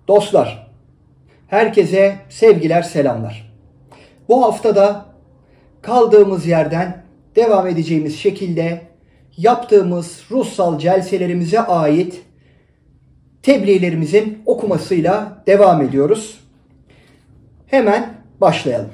Dostlar, herkese sevgiler, selamlar. Bu haftada kaldığımız yerden devam edeceğimiz şekilde yaptığımız ruhsal celselerimize ait tebliğlerimizin okumasıyla devam ediyoruz. Hemen başlayalım.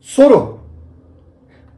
Soru: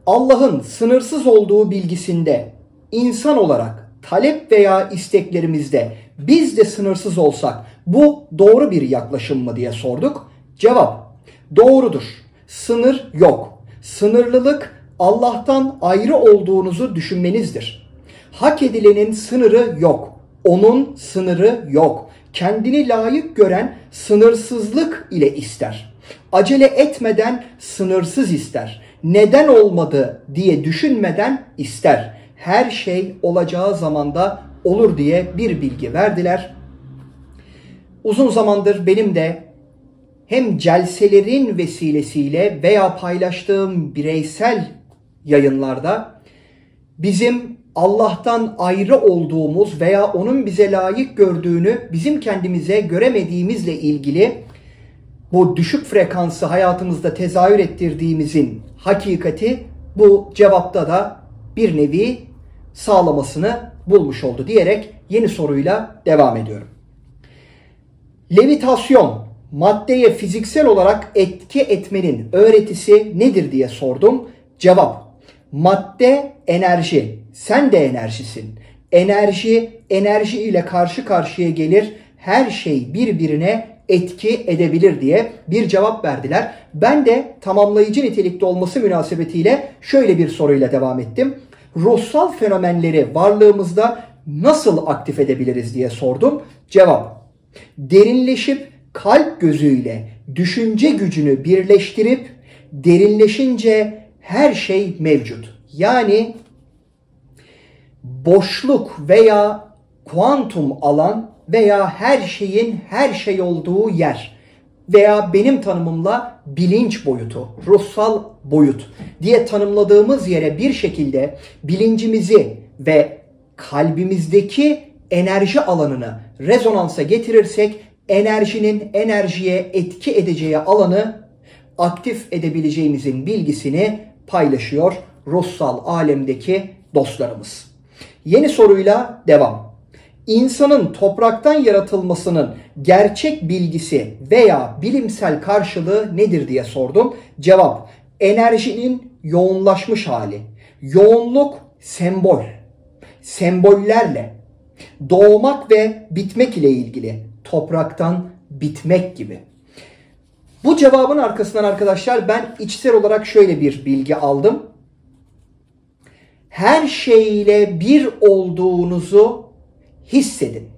Allah'ın sınırsız olduğu bilgisinde insan olarak talep veya isteklerimizde biz de sınırsız olsak bu doğru bir yaklaşım mı diye sorduk. Cevap: doğrudur. Sınır yok. Sınırlılık Allah'tan ayrı olduğunuzu düşünmenizdir. Hak edilenin sınırı yok. Onun sınırı yok. Kendini layık gören sınırsızlık ile ister. Acele etmeden sınırsız ister. Neden olmadı diye düşünmeden ister. Her şey olacağı zamanda olur diye bir bilgi verdiler. Uzun zamandır benim de hem celselerin vesilesiyle veya paylaştığım bireysel yayınlarda bizim Allah'tan ayrı olduğumuz veya onun bize layık gördüğünü bizim kendimize göremediğimizle ilgili bu düşük frekansı hayatımızda tezahür ettirdiğimizin hakikati bu cevapta da bir nevi sağlamasını bulmuş oldu diyerek yeni soruyla devam ediyorum. Levitasyon, maddeye fiziksel olarak etki etmenin öğretisi nedir diye sordum. Cevap: madde enerji, sen de enerjisin. Enerji ile karşı karşıya gelir, her şey birbirine etki edebilir diye bir cevap verdiler. Ben de tamamlayıcı nitelikte olması münasebetiyle şöyle bir soruyla devam ettim. Ruhsal fenomenleri varlığımızda nasıl aktif edebiliriz diye sordum. Cevap: derinleşip kalp gözüyle düşünce gücünü birleştirip derinleşince her şey mevcut. Yani boşluk veya kuantum alan veya her şeyin her şey olduğu yer veya benim tanımımla bilinç boyutu, ruhsal boyut diye tanımladığımız yere bir şekilde bilincimizi ve kalbimizdeki enerji alanını rezonansa getirirsek enerjinin enerjiye etki edeceği alanı aktif edebileceğimizin bilgisini paylaşıyor ruhsal alemdeki dostlarımız. Yeni soruyla devam. İnsanın topraktan yaratılmasının gerçek bilgisi veya bilimsel karşılığı nedir diye sordum. Cevap: enerjinin yoğunlaşmış hali. Yoğunluk sembol. Sembollerle doğmak ve bitmek ile ilgili. Topraktan bitmek gibi. Bu cevabın arkasından arkadaşlar ben içsel olarak şöyle bir bilgi aldım. Her şeyle bir olduğunuzu hissedin.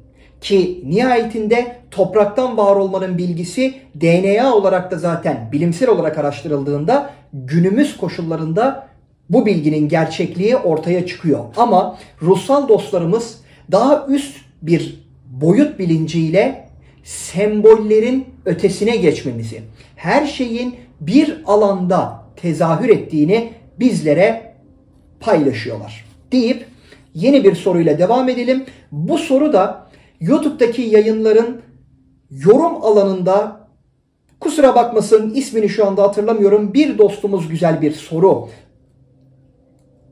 Ki nihayetinde topraktan var olmanın bilgisi DNA olarak da zaten bilimsel olarak araştırıldığında günümüz koşullarında bu bilginin gerçekliği ortaya çıkıyor. Ama ruhsal dostlarımız daha üst bir boyut bilinciyle sembollerin ötesine geçmemizi, her şeyin bir alanda tezahür ettiğini bizlere paylaşıyorlar deyip yeni bir soruyla devam edelim. Bu soru da YouTube'daki yayınların yorum alanında, kusura bakmasın ismini şu anda hatırlamıyorum, bir dostumuz güzel bir soru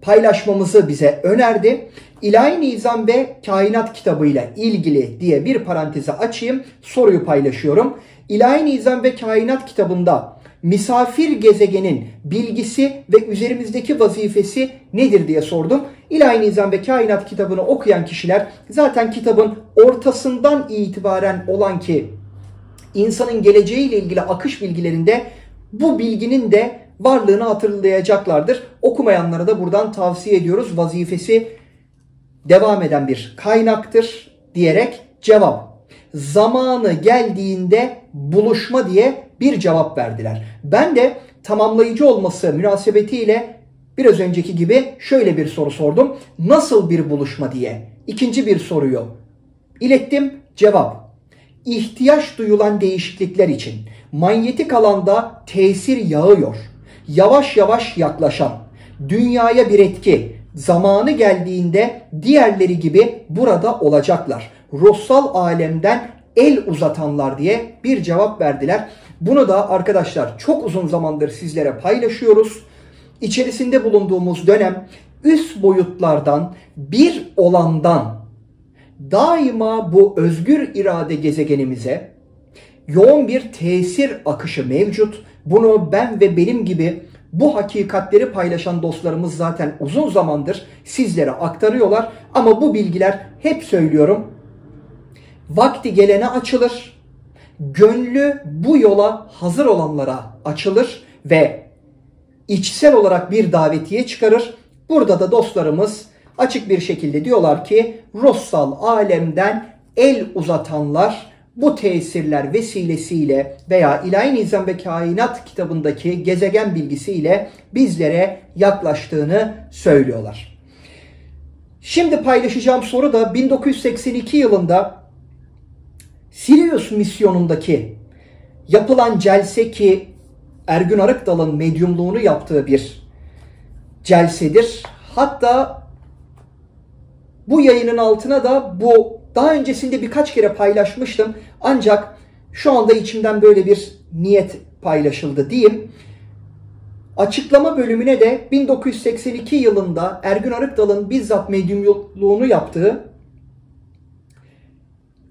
paylaşmamızı bize önerdi. İlahi Nizam ve Kainat kitabıyla ilgili diye bir parantezi açayım. Soruyu paylaşıyorum. İlahi Nizam ve Kainat kitabında misafir gezegenin bilgisi ve üzerimizdeki vazifesi nedir diye sordum. İlahi Nizam ve Kainat kitabını okuyan kişiler zaten kitabın ortasından itibaren olan ki insanın geleceğiyle ilgili akış bilgilerinde bu bilginin de varlığını hatırlayacaklardır. Okumayanlara da buradan tavsiye ediyoruz. Vazifesi devam eden bir kaynaktır diyerek cevap: zamanı geldiğinde buluşma diye bir cevap verdiler. Ben de tamamlayıcı olması münasebetiyle biraz önceki gibi şöyle bir soru sordum. Nasıl bir buluşma diye ikinci bir soruyu ilettim. Cevap: ihtiyaç duyulan değişiklikler için manyetik alanda tesir yağıyor. Yavaş yavaş yaklaşan, dünyaya bir etki, zamanı geldiğinde diğerleri gibi burada olacaklar. Ruhsal alemden el uzatanlar diye bir cevap verdiler. Bunu da arkadaşlar çok uzun zamandır sizlere paylaşıyoruz. İçerisinde bulunduğumuz dönem üst boyutlardan bir olandan daima bu özgür irade gezegenimize yoğun bir tesir akışı mevcut. Bunu ben ve benim gibi bu hakikatleri paylaşan dostlarımız zaten uzun zamandır sizlere aktarıyorlar. Ama bu bilgiler, hep söylüyorum, vakti gelene açılır. Gönlü bu yola hazır olanlara açılır ve içsel olarak bir davetiye çıkarır. Burada da dostlarımız açık bir şekilde diyorlar ki ruhsal alemden el uzatanlar bu tesirler vesilesiyle veya İlahi Nizam ve Kainat kitabındaki gezegen bilgisiyle bizlere yaklaştığını söylüyorlar. Şimdi paylaşacağım soru da 1982 yılında Sirius misyonundaki yapılan celse, ki Ergün Arıkdal'ın medyumluğunu yaptığı bir celsedir. Hatta bu yayının altına da bu daha öncesinde birkaç kere paylaşmıştım. Ancak şu anda içimden böyle bir niyet paylaşıldı diyeyim. Açıklama bölümüne de 1982 yılında Ergün Arıkdal'ın bizzat medyumluğunu yaptığı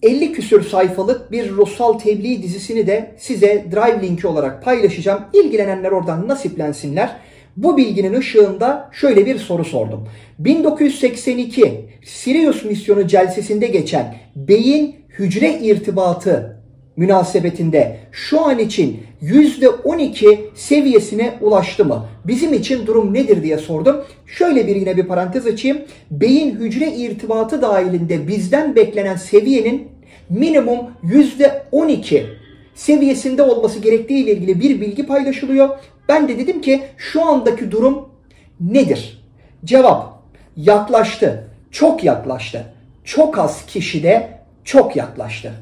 50 küsür sayfalık bir ruhsal tebliğ dizisini de size drive linki olarak paylaşacağım. İlgilenenler oradan nasiplensinler. Bu bilginin ışığında şöyle bir soru sordum. 1982 Sirius misyonu celsesinde geçen beyin hücre irtibatı münasebetinde şu an için %12 seviyesine ulaştı mı? Bizim için durum nedir diye sordum. Şöyle yine bir parantez açayım. Beyin hücre irtibatı dahilinde bizden beklenen seviyenin minimum %12 seviyesinde olması gerektiği ile ilgili bir bilgi paylaşılıyor. Ben de dedim ki şu andaki durum nedir? Cevap: yaklaştı. Çok yaklaştı. Çok az kişide çok yaklaştı.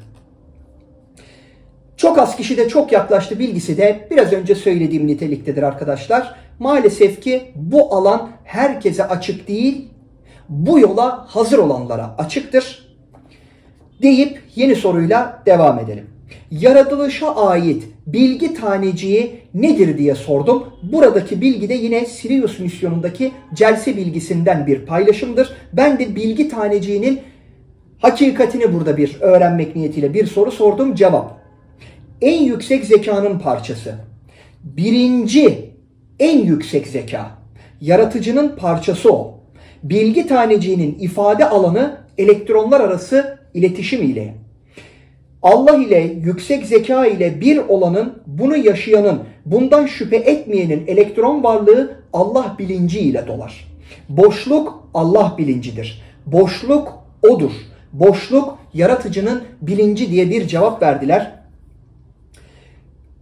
Çok az kişide çok yaklaştı bilgisi de biraz önce söylediğim niteliktedir arkadaşlar. Maalesef ki bu alan herkese açık değil, bu yola hazır olanlara açıktır deyip yeni soruyla devam edelim. Yaratılışa ait bilgi taneciği nedir diye sordum. Buradaki bilgi de yine Sirius misyonundaki celse bilgisinden bir paylaşımdır. Ben de bilgi taneciğinin hakikatini burada bir öğrenmek niyetiyle bir soru sordum. Cevap: en yüksek zekanın parçası. Birinci en yüksek zeka. Yaratıcının parçası o. Bilgi taneciğinin ifade alanı elektronlar arası iletişim ile. Allah ile, yüksek zeka ile bir olanın, bunu yaşayanın, bundan şüphe etmeyenin elektron varlığı Allah bilinci ile dolar. Boşluk Allah bilincidir. Boşluk odur. Boşluk yaratıcının bilinci diye bir cevap verdiler.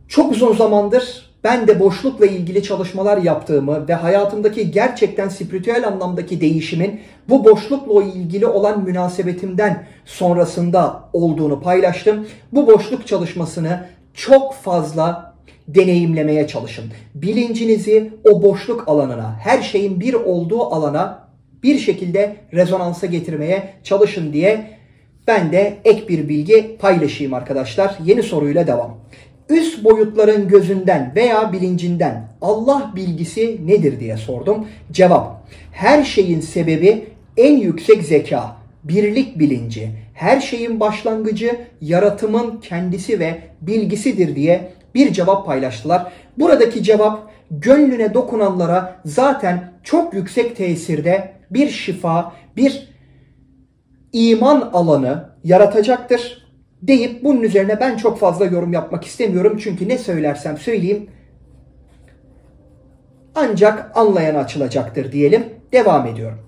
Çok uzun zamandır ben de boşlukla ilgili çalışmalar yaptığımı ve hayatımdaki gerçekten spiritüel anlamdaki değişimin bu boşlukla ilgili olan münasebetimden sonrasında olduğunu paylaştım. Bu boşluk çalışmasını çok fazla deneyimlemeye çalışın. Bilincinizi o boşluk alanına, her şeyin bir olduğu alana bir şekilde rezonansa getirmeye çalışın diye ben de ek bir bilgi paylaşayım arkadaşlar. Yeni soruyla devam. Üst boyutların gözünden veya bilincinden Allah bilgisi nedir diye sordum. Cevap: her şeyin sebebi en yüksek zeka, birlik bilinci, her şeyin başlangıcı yaratımın kendisi ve bilgisidir diye bir cevap paylaştılar. Buradaki cevap gönlüne dokunanlara zaten çok yüksek tesirde bir şifa, bir iman alanı yaratacaktır deyip bunun üzerine ben çok fazla yorum yapmak istemiyorum. Çünkü ne söylersem söyleyeyim ancak anlayana açılacaktır diyelim. Devam ediyorum.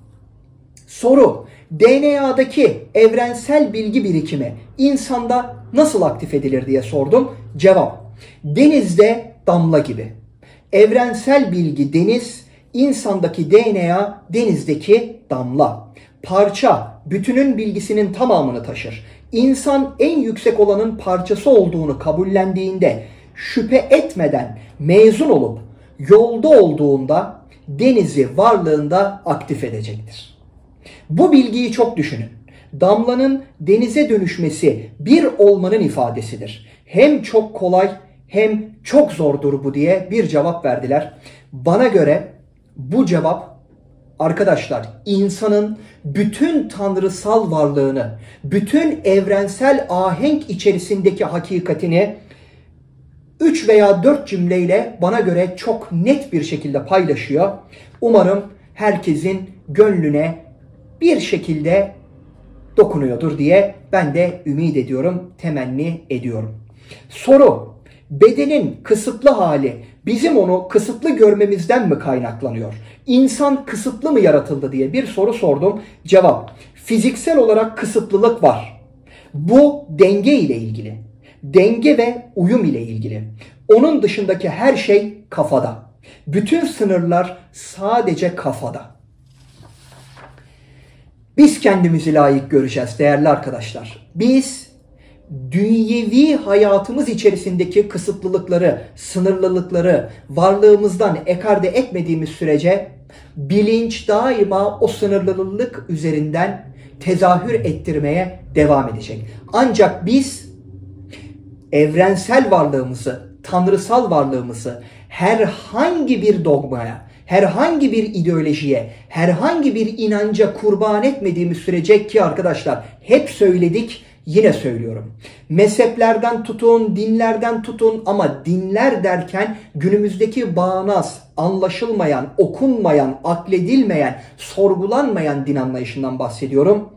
Soru: DNA'daki evrensel bilgi birikimi insanda nasıl aktif edilir diye sordum. Cevap: denizde damla gibi. Evrensel bilgi deniz, insandaki DNA denizdeki damla. Parça bütünün bilgisinin tamamını taşır. İnsan en yüksek olanın parçası olduğunu kabullendiğinde, şüphe etmeden mezun olup yolda olduğunda denizi varlığında aktif edecektir. Bu bilgiyi çok düşünün. Damlanın denize dönüşmesi bir olmanın ifadesidir. Hem çok kolay hem çok zordur bu diye bir cevap verdiler. Bana göre bu cevap arkadaşlar insanın bütün tanrısal varlığını, bütün evrensel ahenk içerisindeki hakikatini 3 veya 4 cümleyle bana göre çok net bir şekilde paylaşıyor. Umarım herkesin gönlüne bir şekilde dokunuyordur diye ben de ümit ediyorum, temenni ediyorum. Soru: bedenin kısıtlı hali bizim onu kısıtlı görmemizden mi kaynaklanıyor? İnsan kısıtlı mı yaratıldı diye bir soru sordum. Cevap: fiziksel olarak kısıtlılık var. Bu denge ile ilgili. Denge ve uyum ile ilgili. Onun dışındaki her şey kafada. Bütün sınırlar sadece kafada. Biz kendimizi layık göreceğiz değerli arkadaşlar. Biz dünyevi hayatımız içerisindeki kısıtlılıkları, sınırlılıkları varlığımızdan ekarte etmediğimiz sürece bilinç daima o sınırlılık üzerinden tezahür ettirmeye devam edecek. Ancak biz evrensel varlığımızı, tanrısal varlığımızı herhangi bir dogmaya, herhangi bir ideolojiye, herhangi bir inanca kurban etmediğimiz sürece ki arkadaşlar hep söyledik, yine söylüyorum. Mezheplerden tutun, dinlerden tutun ama dinler derken günümüzdeki bağnaz, anlaşılmayan, okunmayan, akledilmeyen, sorgulanmayan din anlayışından bahsediyorum.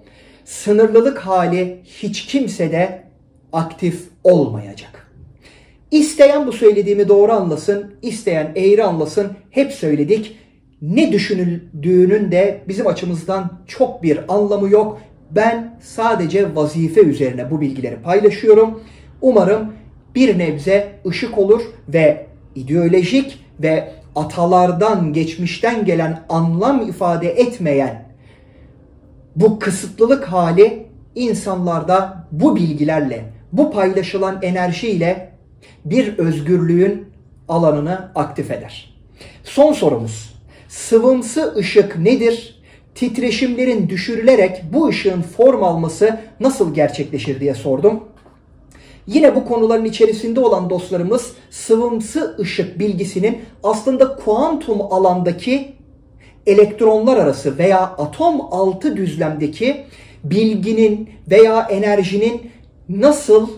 Sınırlılık hali hiç kimsede aktif olmayacak. İsteyen bu söylediğimi doğru anlasın, isteyen eğri anlasın. Hep söyledik. Ne düşünüldüğünün de bizim açımızdan çok bir anlamı yok. Ben sadece vazife üzerine bu bilgileri paylaşıyorum. Umarım bir nebze ışık olur ve ideolojik ve atalardan, geçmişten gelen anlam ifade etmeyen bu kısıtlılık hali insanlarda bu bilgilerle, bu paylaşılan enerjiyle bir özgürlüğün alanını aktif eder. Son sorumuz: sıvımsı ışık nedir? Titreşimlerin düşürülerek bu ışığın form alması nasıl gerçekleşir diye sordum. Yine bu konuların içerisinde olan dostlarımız sıvımsı ışık bilgisinin aslında kuantum alandaki elektronlar arası veya atom altı düzlemdeki bilginin veya enerjinin nasıl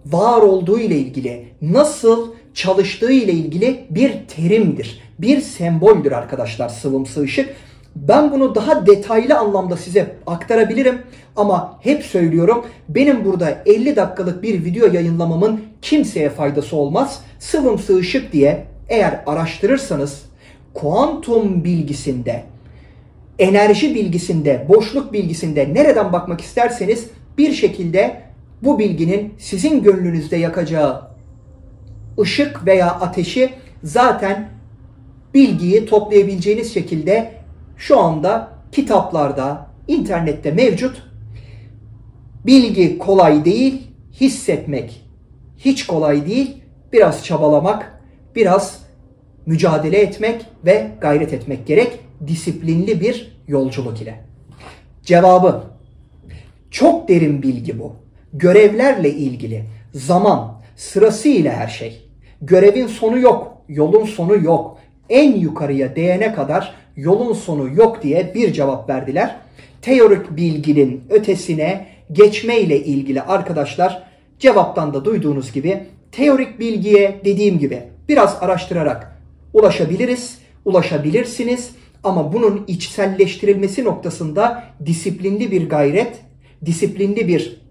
var olduğu ile ilgili, nasıl çalıştığı ile ilgili bir terimdir. Bir semboldür arkadaşlar sıvımsı ışık. Ben bunu daha detaylı anlamda size aktarabilirim ama hep söylüyorum, benim burada 50 dakikalık bir video yayınlamamın kimseye faydası olmaz. Sıvımsı ışık diye eğer araştırırsanız kuantum bilgisinde, enerji bilgisinde, boşluk bilgisinde nereden bakmak isterseniz bir şekilde bu bilginin sizin gönlünüzde yakacağı ışık veya ateşi zaten bilgiyi toplayabileceğiniz şekilde şu anda kitaplarda, internette mevcut. Bilgi kolay değil, hissetmek hiç kolay değil. Biraz çabalamak, biraz mücadele etmek ve gayret etmek gerek. Disiplinli bir yolculuk ile. Cevabı: çok derin bilgi bu. Görevlerle ilgili, zaman, sırasıyla her şey. Görevin sonu yok, yolun sonu yok. En yukarıya değene kadar yolun sonu yok diye bir cevap verdiler. Teorik bilginin ötesine geçmeyle ilgili arkadaşlar, cevaptan da duyduğunuz gibi teorik bilgiye dediğim gibi biraz araştırarak ulaşabiliriz, ulaşabilirsiniz. Ama bunun içselleştirilmesi noktasında disiplinli bir gayret, disiplinli bir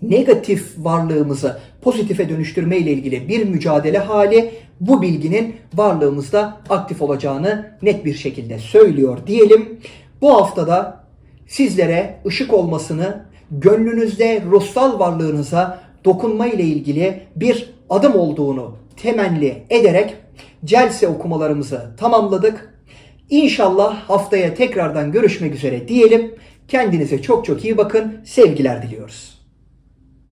negatif varlığımızı pozitife dönüştürme ile ilgili bir mücadele hali bu bilginin varlığımızda aktif olacağını net bir şekilde söylüyor diyelim. Bu haftada sizlere ışık olmasını, gönlünüzde ruhsal varlığınıza dokunma ile ilgili bir adım olduğunu temenni ederek celse okumalarımızı tamamladık. İnşallah haftaya tekrardan görüşmek üzere diyelim. Kendinize çok çok iyi bakın. Sevgiler diliyoruz.